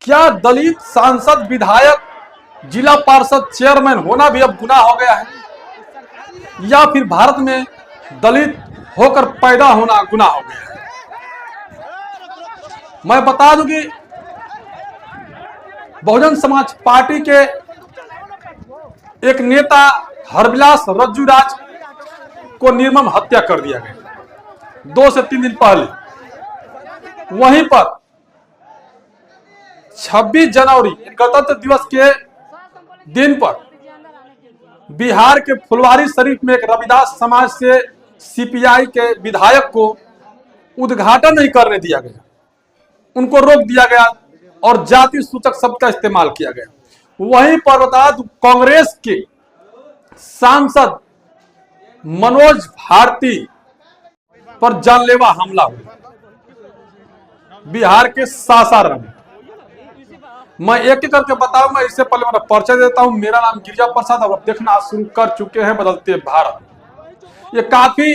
क्या दलित सांसद, विधायक, जिला पार्षद, चेयरमैन होना भी अब गुनाह हो गया है? या फिर भारत में दलित होकर पैदा होना गुनाह हो गया है? मैं बता दूं कि बहुजन समाज पार्टी के एक नेता हरविलास रज्जूराज को निर्मम हत्या कर दिया गया 2 से 3 दिन पहले। वहीं पर 26 जनवरी गणतंत्र दिवस के दिन पर बिहार के फुलवारीशरीफ में एक रविदास समाज से सीपीआई के विधायक को उद्घाटन नहीं करने दिया गया, उनको रोक दिया गया और जाति सूचक शब्द का इस्तेमाल किया गया। वहीं पर बता दूं, कांग्रेस के सांसद मनोज भारती पर जानलेवा हमला हुआ बिहार के सासाराम में। मैं एक एक करके बताऊंगा, इससे पहले मेरा परिचय देता हूं। मेरा नाम गिरिजा प्रसाद, और देखना शुरू कर चुके हैं बदलते भारत। ये काफी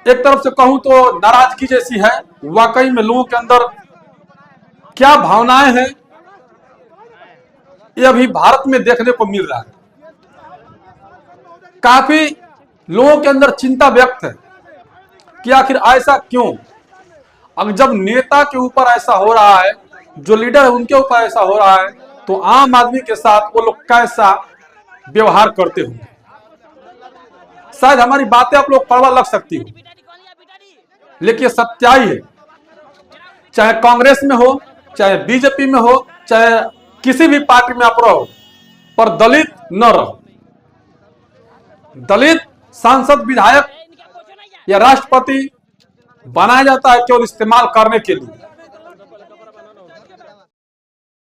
एक तरफ से कहूं तो नाराजगी जैसी है। वाकई में लोगों के अंदर क्या भावनाएं हैं, ये अभी भारत में देखने को मिल रहा है। काफी लोगों के अंदर चिंता व्यक्त है कि आखिर ऐसा क्यों। अब जब नेता के ऊपर ऐसा हो रहा है, जो लीडर है उनके ऊपर ऐसा हो रहा है, तो आम आदमी के साथ वो लोग कैसा व्यवहार करते होंगे। शायद हमारी बातें आप लोग कड़वा लग सकती हो, लेकिन सच्चाई है। चाहे कांग्रेस में हो, चाहे बीजेपी में हो, चाहे किसी भी पार्टी में आप रहो, पर दलित न रहो। दलित सांसद, विधायक या राष्ट्रपति बनाया जाता है केवल इस्तेमाल करने के लिए।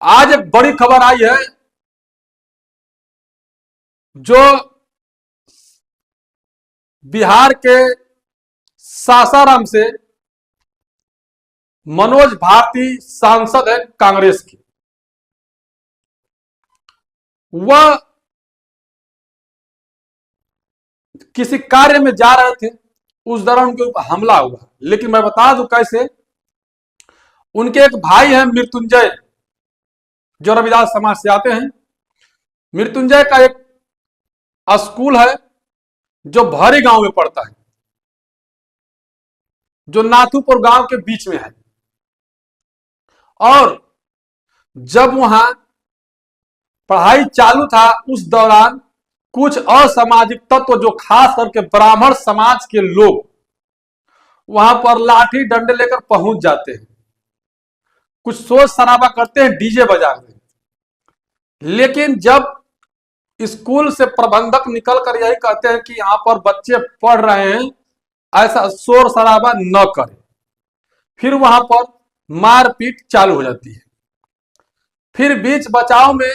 आज एक बड़ी खबर आई है, जो बिहार के सासाराम से मनोज भारती सांसद है कांग्रेस की। वह किसी कार्य में जा रहे थे, उस दौरान उनके ऊपर हमला हुआ। लेकिन मैं बता दूं कैसे। उनके एक भाई हैं मृत्युंजय, जो रविदास समाज से आते हैं। मृत्युंजय का एक स्कूल है जो भरी गांव में पड़ता है, जो नाथुपुर गांव के बीच में है। और जब वहां पढ़ाई चालू था, उस दौरान कुछ असामाजिक तत्व, जो खास करके ब्राह्मण समाज के लोग, वहां पर लाठी डंडे लेकर पहुंच जाते हैं। कुछ शोर शराबा करते हैं, डीजे बजाते हैं। लेकिन जब स्कूल से प्रबंधक निकलकर यही कहते हैं कि यहां पर बच्चे पढ़ रहे हैं, ऐसा शोर शराबा न करें, फिर वहां पर मारपीट चालू हो जाती है। फिर बीच बचाव में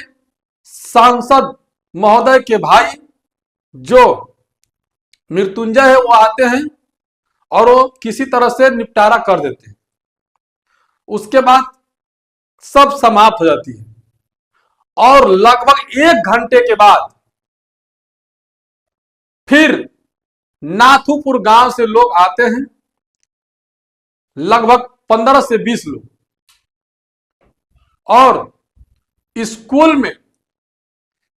सांसद महोदय के भाई, जो मृत्युंजय है, वो आते हैं और वो किसी तरह से निपटारा कर देते हैं। उसके बाद सब समाप्त हो जाती है। और लगभग 1 घंटे के बाद फिर नाथुपुर गांव से लोग आते हैं, लगभग 15 से 20 लोग। और स्कूल में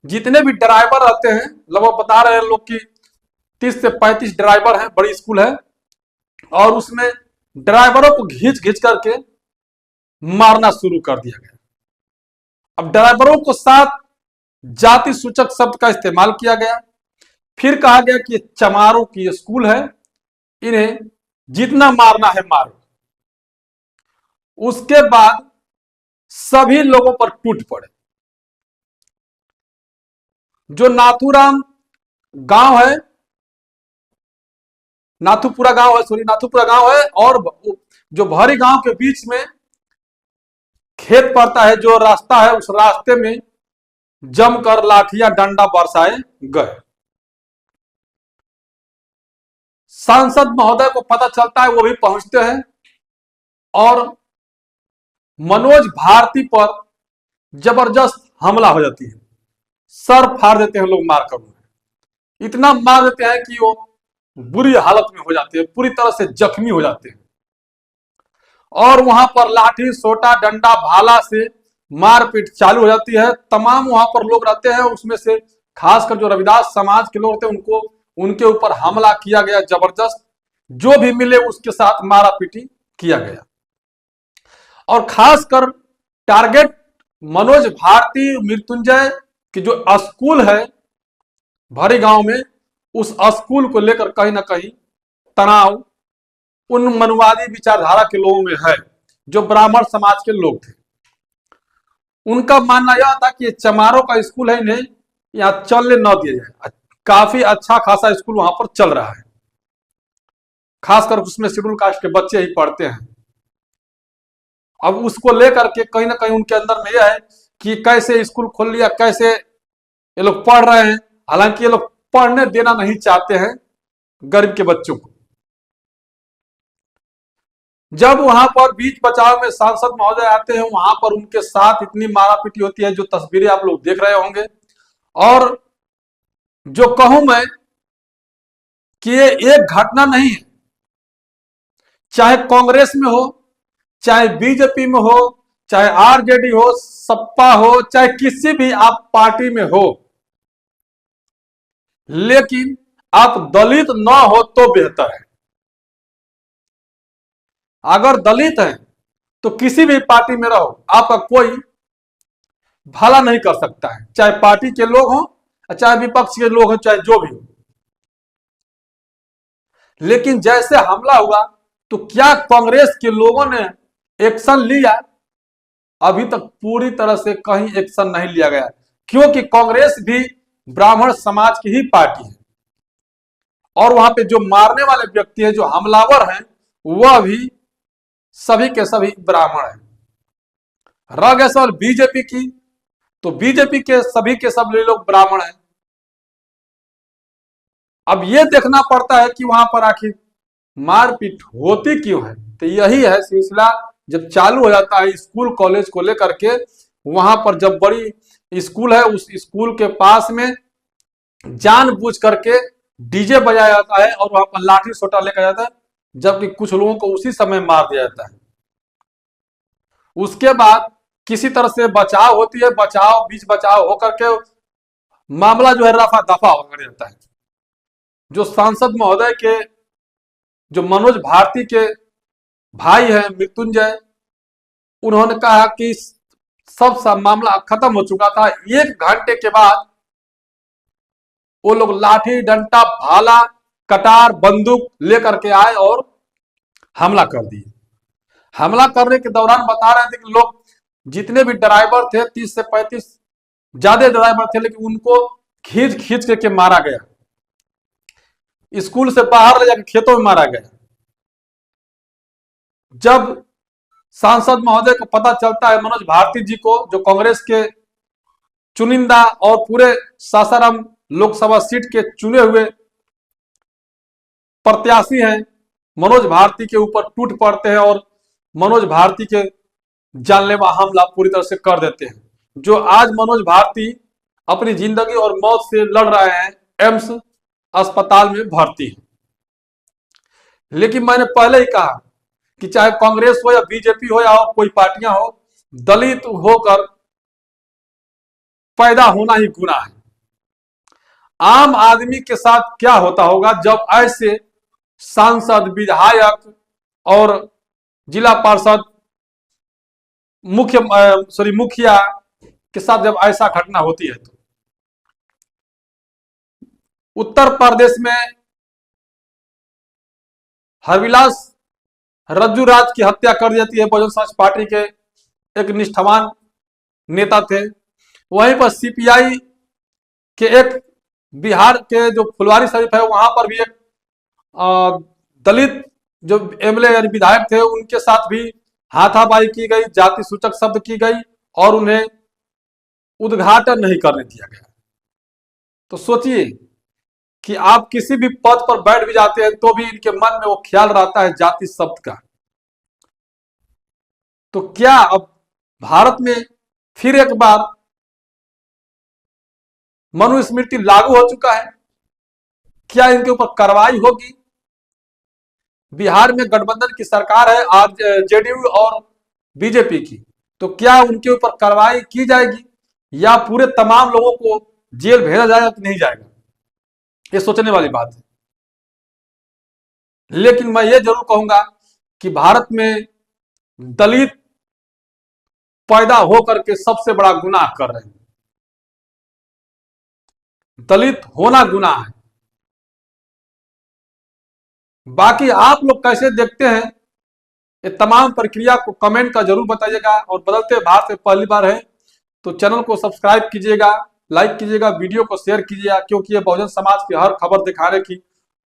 जितने भी ड्राइवर रहते हैं, लगभग बता रहे हैं लोग कि 30 से 35 ड्राइवर हैं, बड़ी स्कूल है। और उसमें ड्राइवरों को घींच घींच करके मारना शुरू कर दिया गया। अब ड्राइवरों को साथ जाति सूचक शब्द का इस्तेमाल किया गया। फिर कहा गया कि चमारों की स्कूल है, इन्हें जितना मारना है मारो। उसके बाद सभी लोगों पर टूट पड़े। जो नाथुराम गांव है, नाथुपुरा गांव है, और जो भरी गांव के बीच में खेत पड़ता है, जो रास्ता है, उस रास्ते में जमकर लाठियां डंडा बरसाए गए। सांसद महोदय को पता चलता है, वो भी पहुंचते हैं और मनोज भारती पर जबरदस्त हमला हो जाती है। सर फाड़ देते हैं लोग मारकर, इतना मार देते हैं कि वो बुरी हालत में हो जाते हैं, पूरी तरह से जख्मी हो जाते हैं। और वहां पर लाठी सोटा डंडा भाला से मारपीट चालू हो जाती है। तमाम वहां पर लोग रहते हैं, उसमें से खासकर जो रविदास समाज के लोग थे उनको उनके ऊपर हमला किया गया जबरदस्त। जो भी मिले उसके साथ मारा पीटी किया गया। और खासकर टारगेट मनोज भारती मृत्युंजय की जो स्कूल है भरी गांव में, उस स्कूल को लेकर कहीं ना कहीं तनाव उन मनुवादी विचारधारा के लोगों में है, जो ब्राह्मण समाज के लोग थे। उनका मानना यह था कि ये चमारों का स्कूल है, इन्हें यहां चलने न दिया जाए। काफी अच्छा खासा स्कूल वहां पर चल रहा है, खासकर उसमें शेड्यूल कास्ट के बच्चे ही पढ़ते हैं। अब उसको लेकर के कहीं ना कहीं उनके अंदर में यह है कि कैसे स्कूल खोल लिया, कैसे ये लोग पढ़ रहे हैं। हालांकि ये लोग पढ़ने देना नहीं चाहते हैं गरीब के बच्चों को। जब वहां पर बीच बचाव में सांसद महोदय आते हैं, वहां पर उनके साथ इतनी मारापीटी होती है, जो तस्वीरें आप लोग देख रहे होंगे। और जो कहूं मैं कि ये एक घटना नहीं है, चाहे कांग्रेस में हो, चाहे बीजेपी में हो, चाहे आरजेडी हो, सपा हो, चाहे किसी भी आप पार्टी में हो, लेकिन आप दलित न हो तो बेहतर है। अगर दलित हैं तो किसी भी पार्टी में रहो, आपका कोई भला नहीं कर सकता है, चाहे पार्टी के लोग हों, चाहे विपक्ष के लोग हों, चाहे जो भी हो। लेकिन जैसे हमला हुआ तो क्या कांग्रेस के लोगों ने एक्शन लिया? अभी तक पूरी तरह से कहीं एक्शन नहीं लिया गया, क्योंकि कांग्रेस भी ब्राह्मण समाज की ही पार्टी है। और वहां पे जो मारने वाले व्यक्ति हैं, जो हमलावर हैं, वह भी सभी के सभी ब्राह्मण हैं। रह गए सवाल बीजेपी की, तो बीजेपी के सभी लोग ब्राह्मण हैं। अब यह देखना पड़ता है कि वहां पर आखिर मारपीट होती क्यों है। तो यही है सिलसिला, जब चालू हो जाता है स्कूल कॉलेज को लेकर के। वहां पर जब बड़ी स्कूल है, उस स्कूल के पास में जानबूझ करके डीजे बजाया जाता है और वहां पर लाठी सोटा लेकर जाता है, जबकि कुछ लोगों को उसी समय मार दिया जाता है। उसके बाद किसी तरह से बचाव होती है, बीच बचाव होकर के मामला जो है रफा दफा होकर जाता है। जो सांसद महोदय के, जो मनोज भारती के भाई हैं मृत्युंजय, उन्होंने कहा कि सब मामला खत्म हो चुका था। 1 घंटे के बाद वो लोग लाठी डंडा भाला कटार बंदूक लेकर के आए और हमला कर दिए। हमला करने के दौरान बता रहे थे कि लोग जितने भी ड्राइवर थे, 30 से 35 ज्यादा ड्राइवर थे, लेकिन उनको खींच खींच के मारा गया, स्कूल से बाहर ले जाकर खेतों में मारा गया। जब सांसद महोदय को पता चलता है, मनोज भारती जी को, जो कांग्रेस के चुनिंदा और पूरे सासाराम लोकसभा सीट के चुने हुए प्रत्याशी हैं, मनोज भारती के ऊपर टूट पड़ते हैं और मनोज भारती के जानलेवा हमला पूरी तरह से कर देते हैं। जो आज मनोज भारती अपनी जिंदगी और मौत से लड़ रहे हैं, एम्स अस्पताल में भर्ती है। लेकिन मैंने पहले ही कहा कि चाहे कांग्रेस हो या बीजेपी हो या और कोई पार्टियां हो, दलित होकर पैदा होना ही गुनाह है। आम आदमी के साथ क्या होता होगा जब ऐसे सांसद, विधायक और जिला पार्षद, मुखिया के साथ जब ऐसा घटना होती है। तो उत्तर प्रदेश में हरविलास रज्जूराज की हत्या कर दी जाती है। बहुजन समाज पार्टी के एक निष्ठावान नेता थे। वहीं पर सीपीआई के एक बिहार के जो फुलवारी शरीफ है, वहां पर भी एक दलित जो एमएलए यानी विधायक थे, उनके साथ भी हाथापाई की गई, जाति सूचक शब्द की गई और उन्हें उद्घाटन नहीं करने दिया गया। तो सोचिए कि आप किसी भी पद पर बैठ भी जाते हैं तो भी इनके मन में वो ख्याल रहता है जाति शब्द का। तो क्या अब भारत में फिर एक बार मनुस्मृति लागू हो चुका है? क्या इनके ऊपर कार्रवाई होगी? बिहार में गठबंधन की सरकार है आज जेडीयू और बीजेपी की, तो क्या उनके ऊपर कार्रवाई की जाएगी या पूरे तमाम लोगों को जेल भेजा जाएगा कि नहीं जाएगा, ये सोचने वाली बात है। लेकिन मैं ये जरूर कहूंगा कि भारत में दलित पैदा होकर के सबसे बड़ा गुनाह कर रहे हैं। दलित होना गुनाह है। बाकी आप लोग कैसे देखते हैं ये तमाम प्रक्रिया को कमेंट का जरूर बताइएगा, और बदलते भारत से पहली बार है तो चैनल को सब्सक्राइब कीजिएगा, लाइक कीजिएगा, वीडियो को शेयर कीजिएगा, क्योंकि ये बहुजन समाज की हर खबर दिखाने की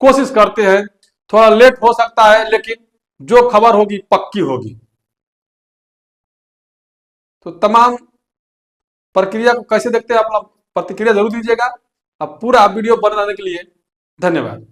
कोशिश करते हैं। थोड़ा लेट हो सकता है लेकिन जो खबर होगी पक्की होगी। तो तमाम प्रक्रिया को कैसे देखते हैं अपना प्रतिक्रिया जरूर दीजिएगा। अब पूरा वीडियो बनाने के लिए धन्यवाद।